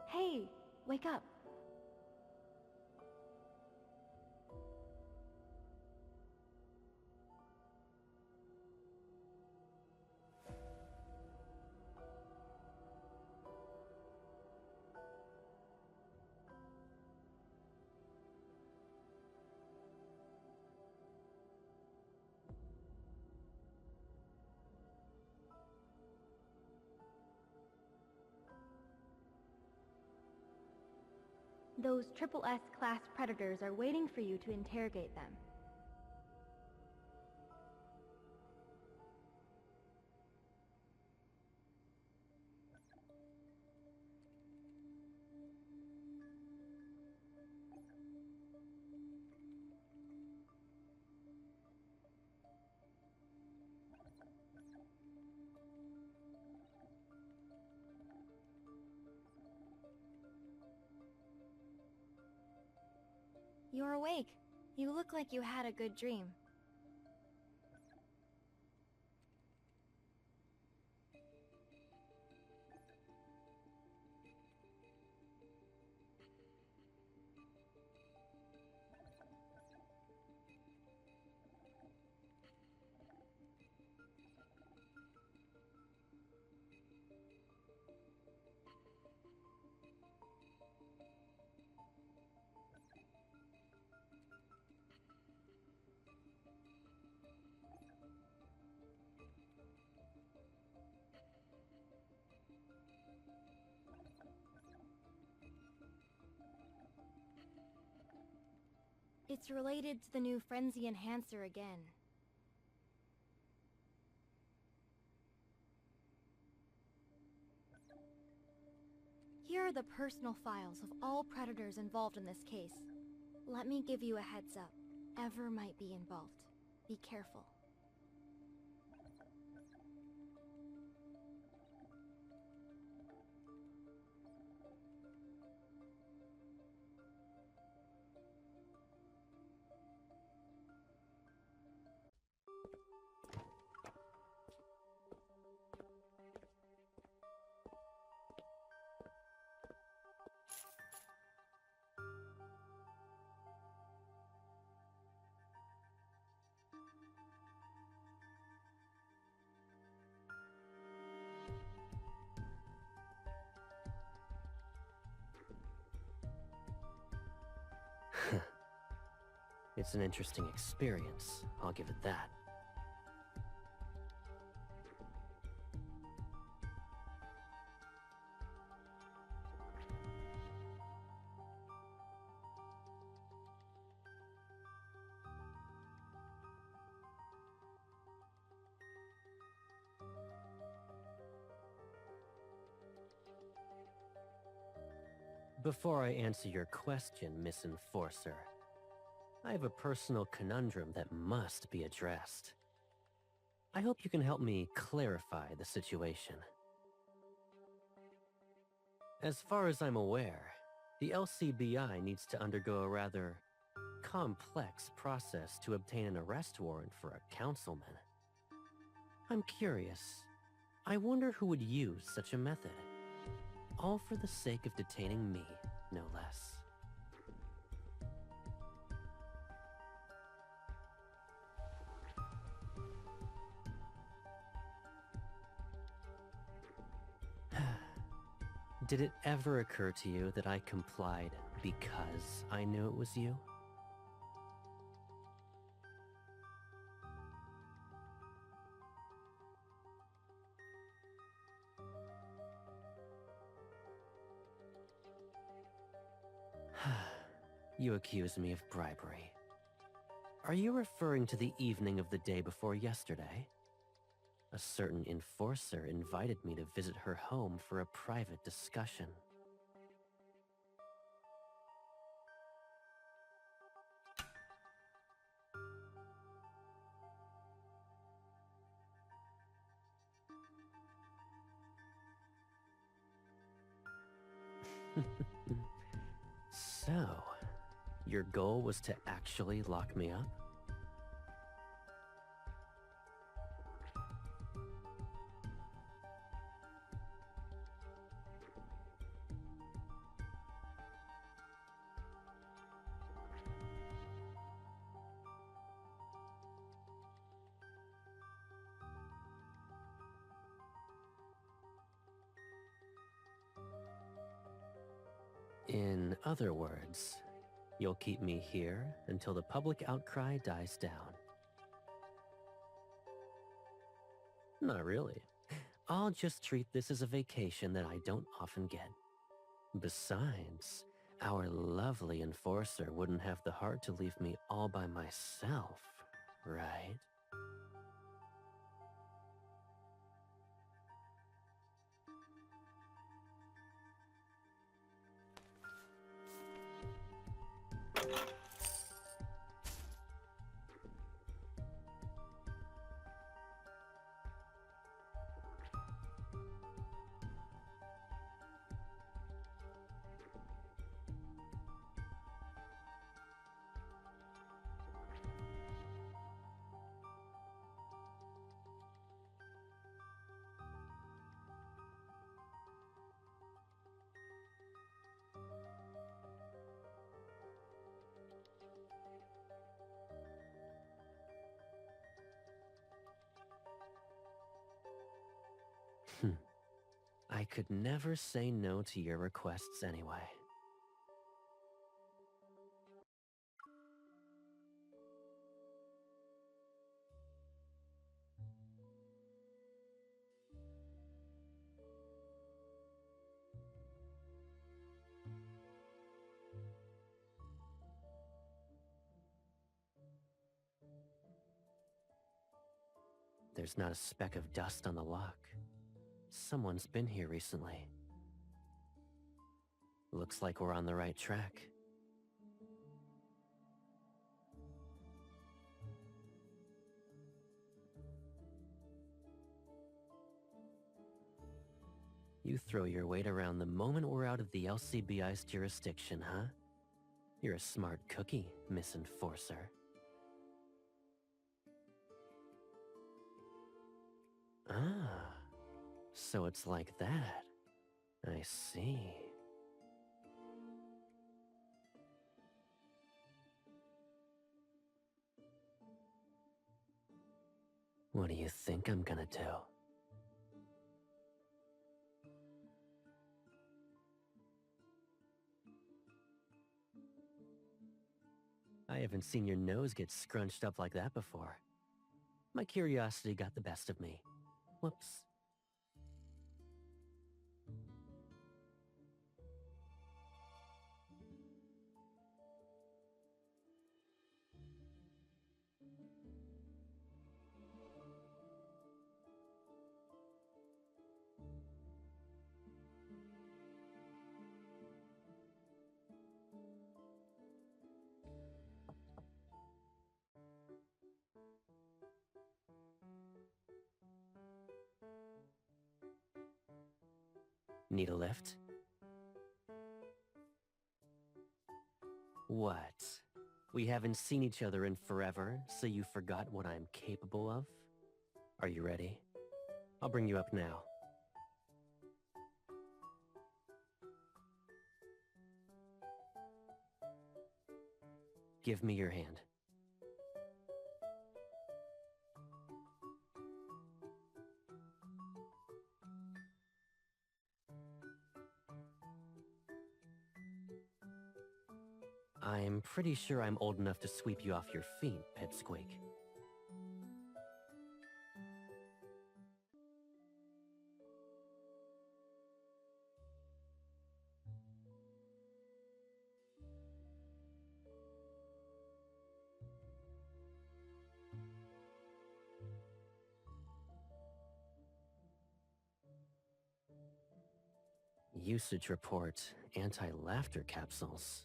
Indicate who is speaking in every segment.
Speaker 1: Hey, wake up. Those SS class predators are waiting for you to interrogate them. You're awake. You look like you had a good dream. It's related to the new Frenzy Enhancer again. Here are the personal files of all predators involved in this case. Let me give you a heads up. Ever might be involved. Be careful.
Speaker 2: It's an interesting experience, I'll give it that. Before I answer your question, Miss Enforcer, I have a personal conundrum that must be addressed. I hope you can help me clarify the situation. As far as I'm aware, the LCBI needs to undergo a rather complex process to obtain an arrest warrant for a councilman. I'm curious. I wonder who would use such a method. All for the sake of detaining me, no less. Did it ever occur to you that I complied because I knew it was you? You accuse me of bribery. Are you referring to the evening of the day before yesterday? A certain enforcer invited me to visit her home for a private discussion. So, your goal was to actually lock me up? In other words, you'll keep me here until the public outcry dies down. Not really. I'll just treat this as a vacation that I don't often get. Besides, our lovely enforcer wouldn't have the heart to leave me all by myself, right? I could never say no to your requests anyway. There's not a speck of dust on the lock. Someone's been here recently. Looks like we're on the right track. You throw your weight around the moment we're out of the LCBI's jurisdiction, huh? You're a smart cookie, Miss Enforcer. Ah, so it's like that. I see. What do you think I'm gonna do? I haven't seen your nose get scrunched up like that before. My curiosity got the best of me. Whoops. Need a lift? What? We haven't seen each other in forever, so you forgot what I'm capable of? Are you ready? I'll bring you up now. Give me your hand. I'm pretty sure I'm old enough to sweep you off your feet, Pipsqueak. Usage report, anti-laughter capsules.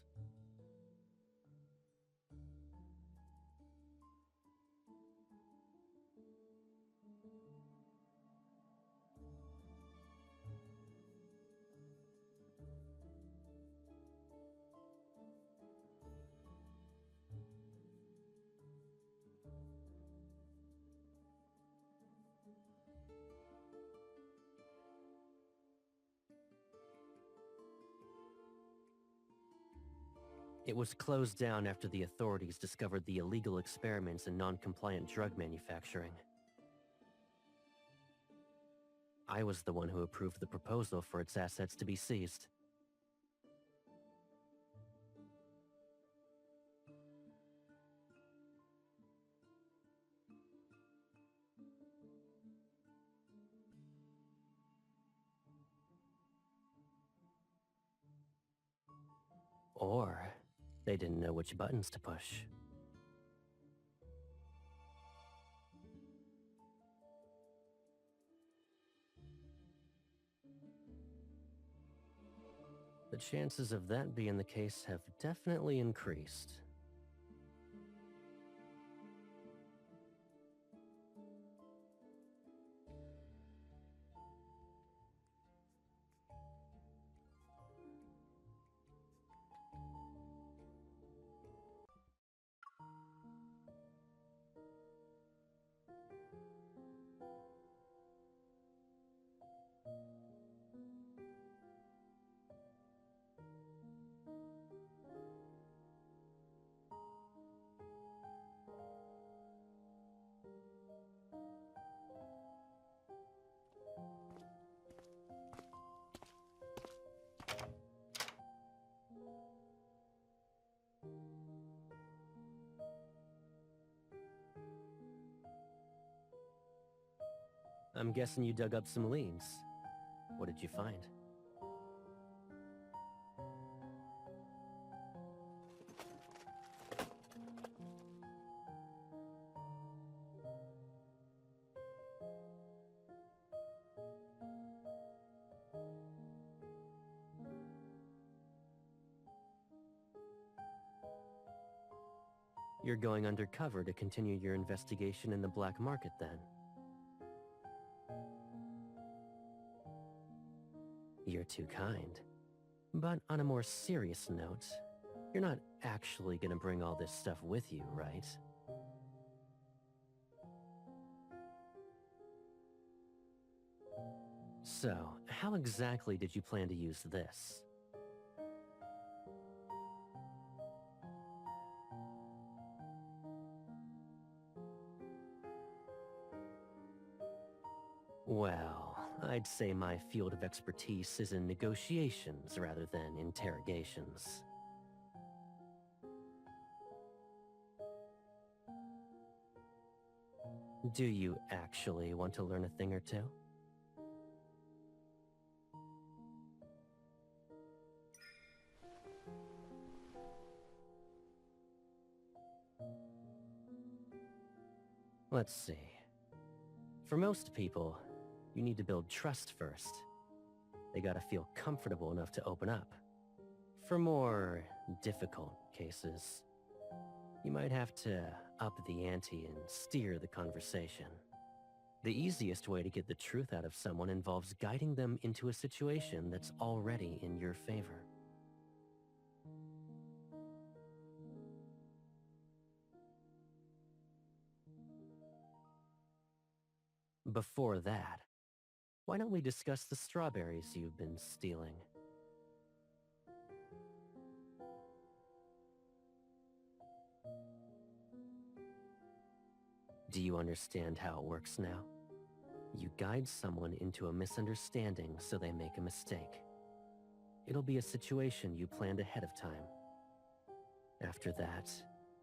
Speaker 2: It was closed down after the authorities discovered the illegal experiments in non-compliant drug manufacturing. I was the one who approved the proposal for its assets to be seized. Or they didn't know which buttons to push. The chances of that being the case have definitely increased. I'm guessing you dug up some leads. What did you find? You're going undercover to continue your investigation in the black market, then? You're too kind. But on a more serious note, you're not actually gonna bring all this stuff with you, right? So, how exactly did you plan to use this? Well, I'd say my field of expertise is in negotiations rather than interrogations. Do you actually want to learn a thing or two? Let's see. For most people, you need to build trust first. They gotta feel comfortable enough to open up. For more difficult cases, you might have to up the ante and steer the conversation. The easiest way to get the truth out of someone involves guiding them into a situation that's already in your favor. Before that, why don't we discuss the strawberries you've been stealing? Do you understand how it works now? You guide someone into a misunderstanding so they make a mistake. It'll be a situation you planned ahead of time. After that,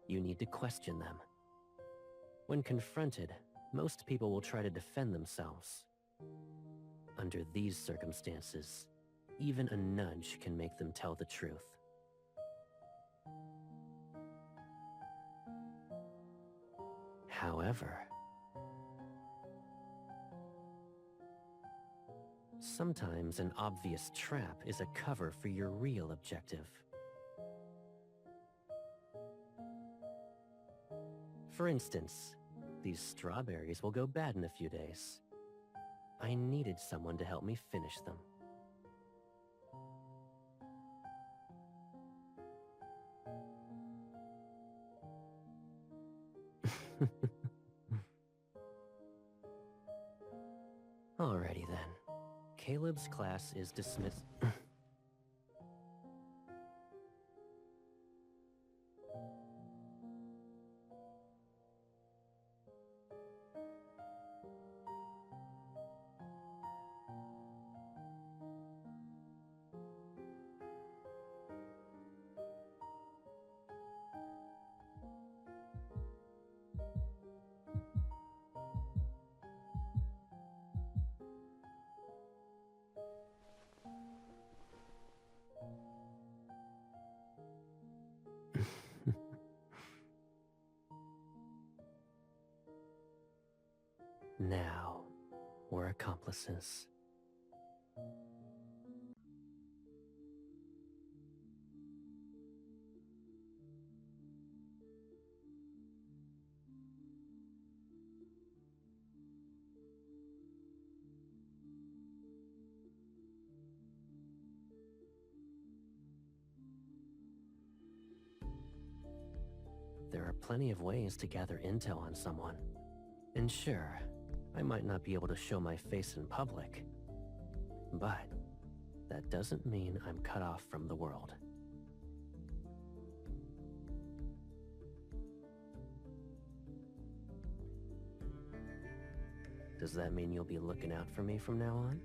Speaker 2: you need to question them. When confronted, most people will try to defend themselves. Under these circumstances, even a nudge can make them tell the truth. However, sometimes an obvious trap is a cover for your real objective. For instance, these strawberries will go bad in a few days. I needed someone to help me finish them. Alrighty then. Caleb's class is dismissed. accomplices. There are plenty of ways to gather intel on someone. And sure, I might not be able to show my face in public, but that doesn't mean I'm cut off from the world. Does that mean you'll be looking out for me from now on?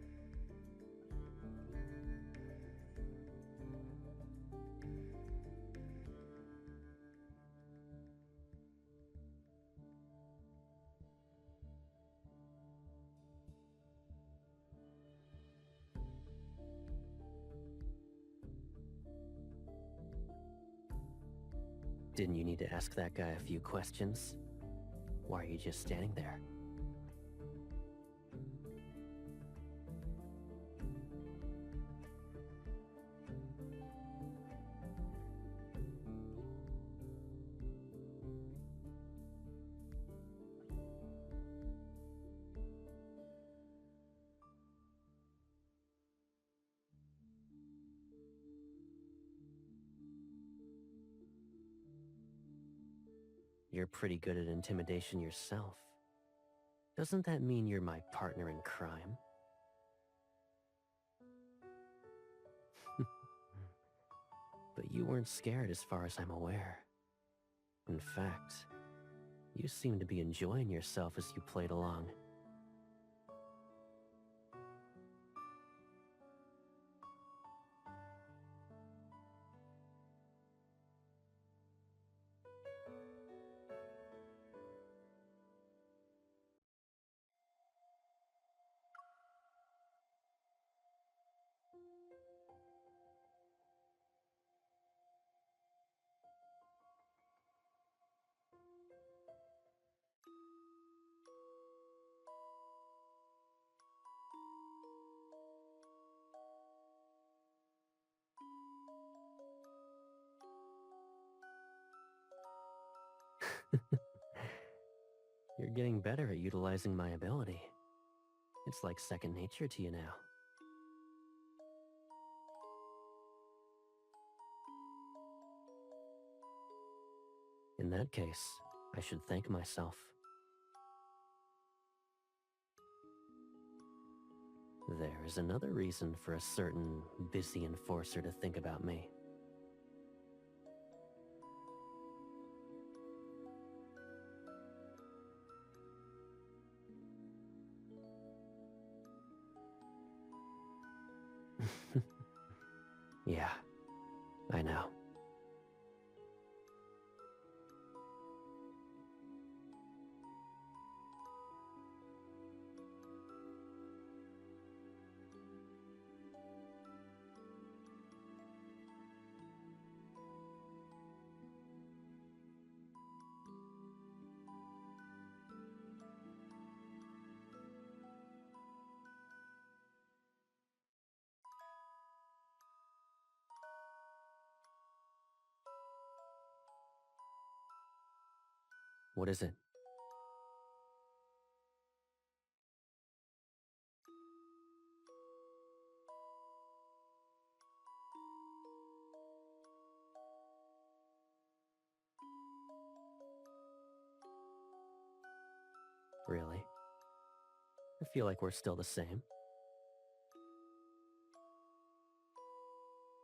Speaker 2: Didn't you need to ask that guy a few questions? Why are you just standing there? You're pretty good at intimidation yourself. Doesn't that mean you're my partner in crime? But you weren't scared as far as I'm aware. In fact, you seemed to be enjoying yourself as you played along. You're getting better at utilizing my ability. It's like second nature to you now. In that case, I should thank myself. There is another reason for a certain busy enforcer to think about me. Yeah, I know. What is it? Really? I feel like we're still the same.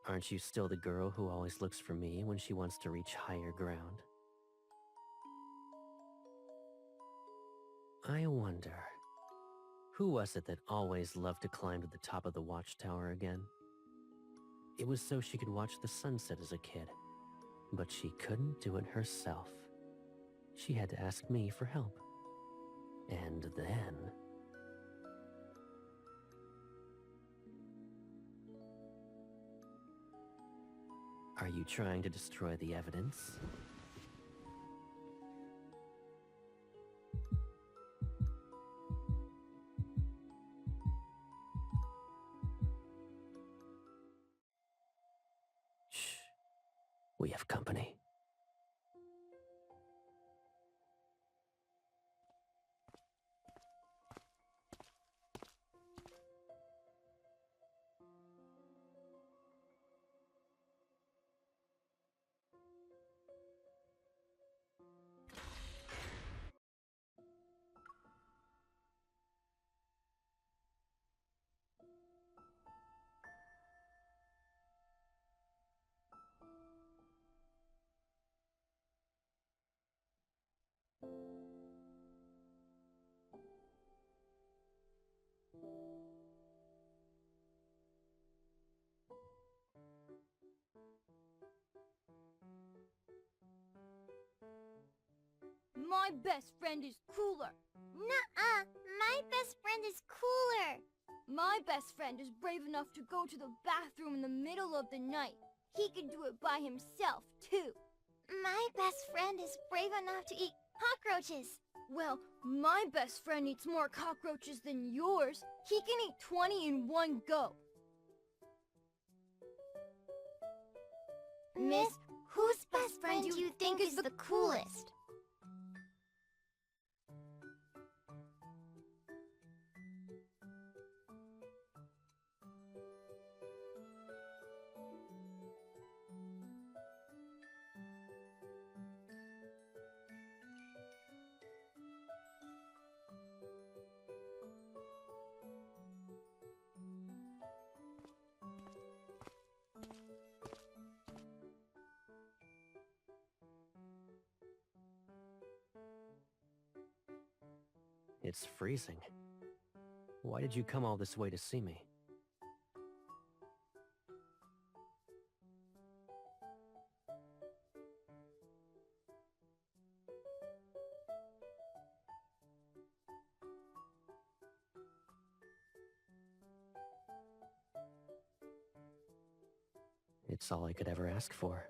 Speaker 2: Aren't you still the girl who always looks for me when she wants to reach higher ground? I wonder, who was it that always loved to climb to the top of the watchtower again? It was so she could watch the sunset as a kid, but she couldn't do it herself. She had to ask me for help. And then... Are you trying to destroy the evidence? We have company.
Speaker 1: My best friend is cooler.
Speaker 3: Nuh-uh, my best friend is cooler.
Speaker 1: My best friend is brave enough to go to the bathroom in the middle of the night. He can do it by himself, too.
Speaker 3: My best friend is brave enough to eat cockroaches.
Speaker 1: Well, my best friend eats more cockroaches than yours. He can eat 20 in one go.
Speaker 3: Miss, whose best friend do you think is the coolest?
Speaker 2: It's freezing. Why did you come all this way to see me? It's all I could ever ask for.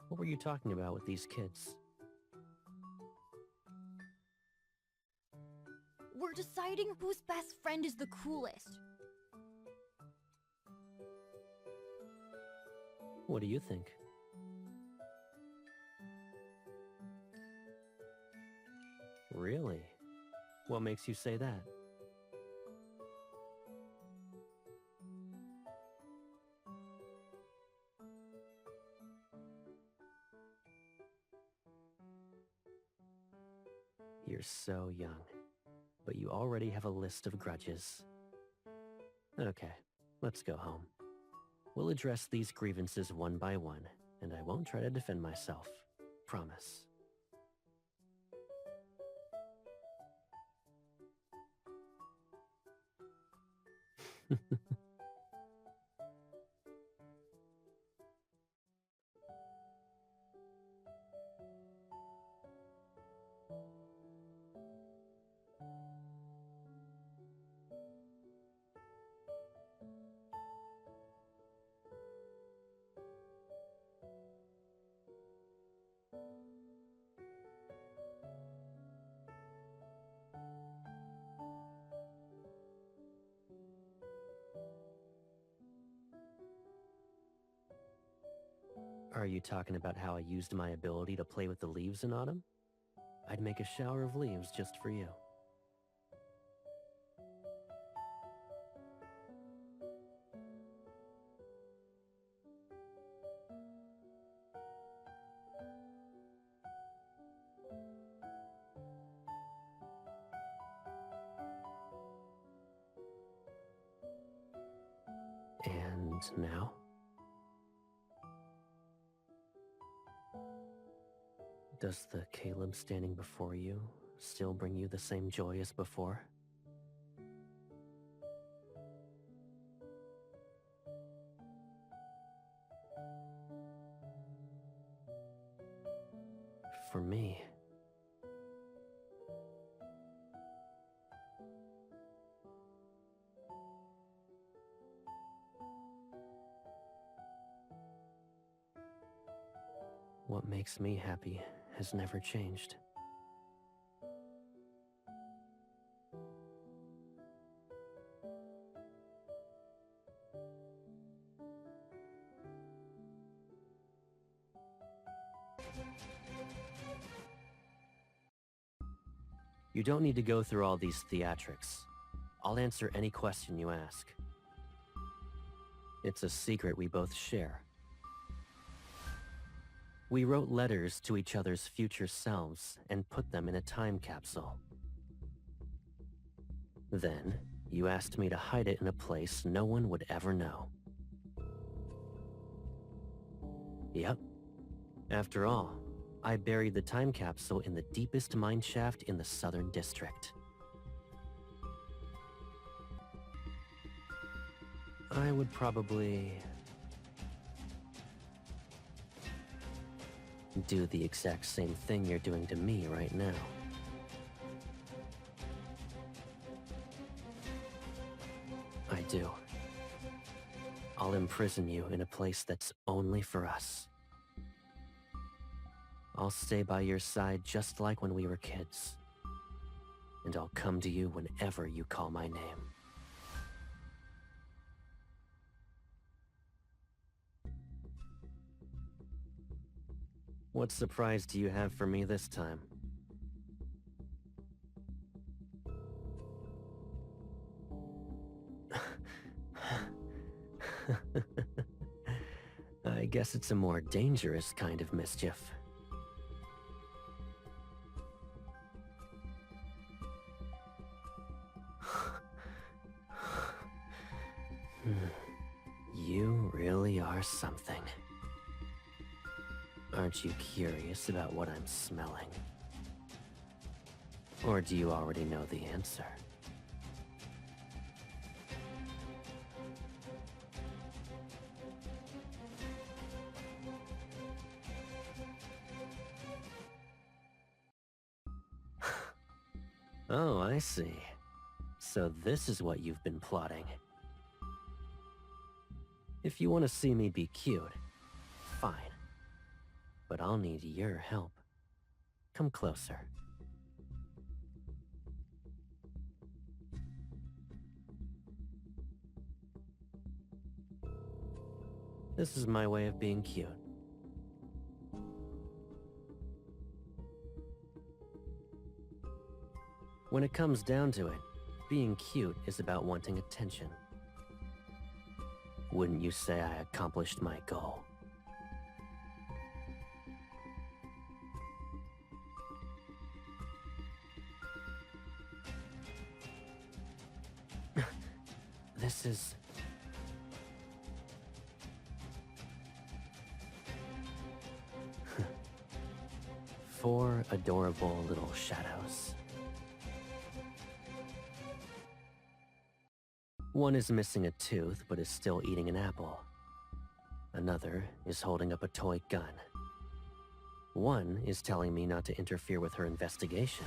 Speaker 2: What were you talking about with these kids?
Speaker 1: We're deciding whose best friend is the coolest.
Speaker 2: What do you think? Really? What makes you say that? You're so young, but you already have a list of grudges. Okay, let's go home. We'll address these grievances one by one, and I won't try to defend myself. Promise. Are you talking about how I used my ability to play with the leaves in autumn? I'd make a shower of leaves just for you. And now? Does the Caleb standing before you still bring you the same joy as before? For me, what makes me happy has never changed. You don't need to go through all these theatrics. I'll answer any question you ask. It's a secret we both share. We wrote letters to each other's future selves and put them in a time capsule. Then, you asked me to hide it in a place no one would ever know. Yep. After all, I buried the time capsule in the deepest mineshaft in the Southern District. I would probably do the exact same thing you're doing to me right now. I do. I'll imprison you in a place that's only for us. I'll stay by your side just like when we were kids. And I'll come to you whenever you call my name. What surprise do you have for me this time? I guess it's a more dangerous kind of mischief. You really are something. Aren't you curious about what I'm smelling? Or do you already know the answer? Oh, I see. So this is what you've been plotting. If you want to see me be cute, fine. But I'll need your help. Come closer. This is my way of being cute. When it comes down to it, being cute is about wanting attention. Wouldn't you say I accomplished my goal? This is... Four adorable little shadows. One is missing a tooth but is still eating an apple. Another is holding up a toy gun. One is telling me not to interfere with her investigation.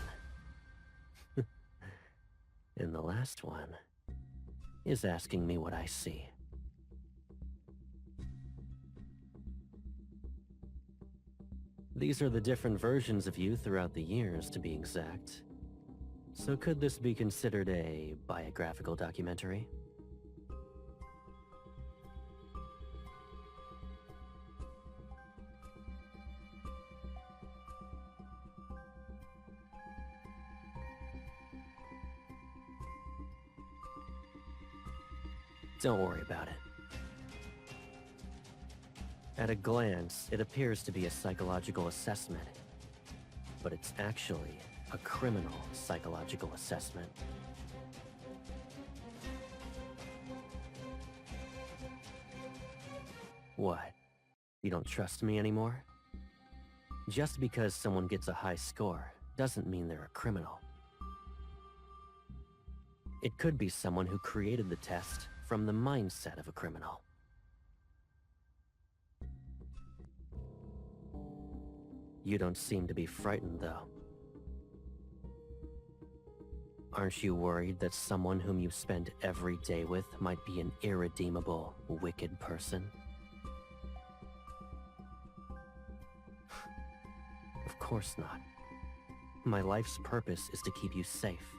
Speaker 2: And the last one is asking me what I see. These are the different versions of you throughout the years, to be exact. So could this be considered a biographical documentary? Don't worry about it. At a glance, it appears to be a psychological assessment, but it's actually a criminal psychological assessment. What? You don't trust me anymore? Just because someone gets a high score doesn't mean they're a criminal. It could be someone who created the test from the mindset of a criminal. You don't seem to be frightened, though. Aren't you worried that someone whom you spend every day with might be an irredeemable, wicked person? Of course not. My life's purpose is to keep you safe.